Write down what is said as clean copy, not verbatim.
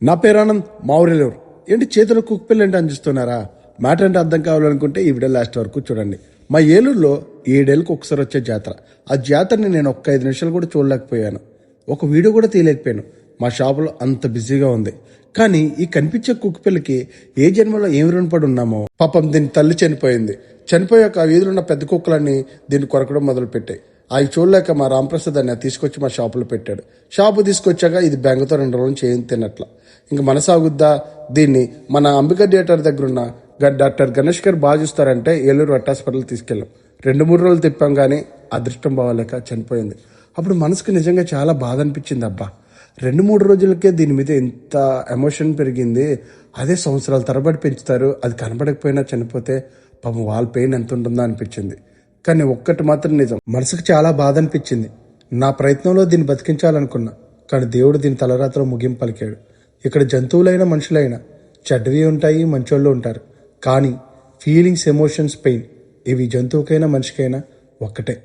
నా పేరు ఆనంద్, మా ఊరిలో ఏంటి చేతిలో కుక్పిల్లి అంటే అందిస్తున్నారా? మ్యాటర్ అంటే అర్థం కావాలనుకుంటే ఈ వీడియో లాస్ట్ వరకు చూడండి. మా ఏలూరులో 7 ఏళ్ళకి ఒకసారి వచ్చే జాతర. ఆ జాతరని నేను 5 నిమిషాలు కూడా చూడలేకపోయాను, ఒక వీడియో కూడా తీయలేకపోయాను. మా షాపులో అంత బిజీగా ఉంది. కానీ ఈ కనిపించే కుక్పిల్లకి ఏ జన్మలో ఏమి రుణపడి ఉన్నామో. పాపం దీని తల్లి చనిపోయింది. చనిపోయాక ఆ వీధిలో ఉన్న పెద్ద కుక్కలన్నీ దీన్ని కొరకడం మొదలు పెట్టాయి. అవి చూడలేక మా రామప్రసాద్ అన్న తీసుకొచ్చి మా షాపులో పెట్టాడు. షాపు తీసుకొచ్చాక ఇది బెంగతో 2 రోజులు చేయం తిన్నట్ల. ఇంక మనసాగుద్దా? దీన్ని మన అంబికా థియేటర్ దగ్గర ఉన్న డాక్టర్ గణేష్ గారు బాగా చూస్తారంటే ఏలూరు వెట్ హాస్పిటల్ తీసుకెళ్ళాం. 2-3 రోజులు తిప్పాం, కానీ అదృష్టం బాగోలేక చనిపోయింది. అప్పుడు మనసుకు నిజంగా చాలా బాధ అనిపించింది. అబ్బా, 2-3 రోజులకే దీని మీద ఎంత ఎమోషన్ పెరిగింది. అదే సంవత్సరాల తరబడి పెంచుతారు, అది కనబడకపోయినా చనిపోతే పాపం వాళ్ళ పెయిన్ ఎంత ఉంటుందో అనిపించింది. కానీ ఒక్కటి మాత్రం నిజం, మనసుకు చాలా బాధ అనిపించింది. నా ప్రయత్నంలో దీన్ని బతికించాలనుకున్నా, కానీ దేవుడు దీని తలరాత్రిలో ముగింపు పలికాడు. ఇక్కడ జంతువులైనా మనుషులైనా చెడ్డవి ఉంటాయి, మంచోళ్ళు ఉంటారు. కానీ ఫీలింగ్స్, ఎమోషన్స్, పెయిన్ ఇవి జంతువుకైనా మనిషికైనా ఒక్కటే.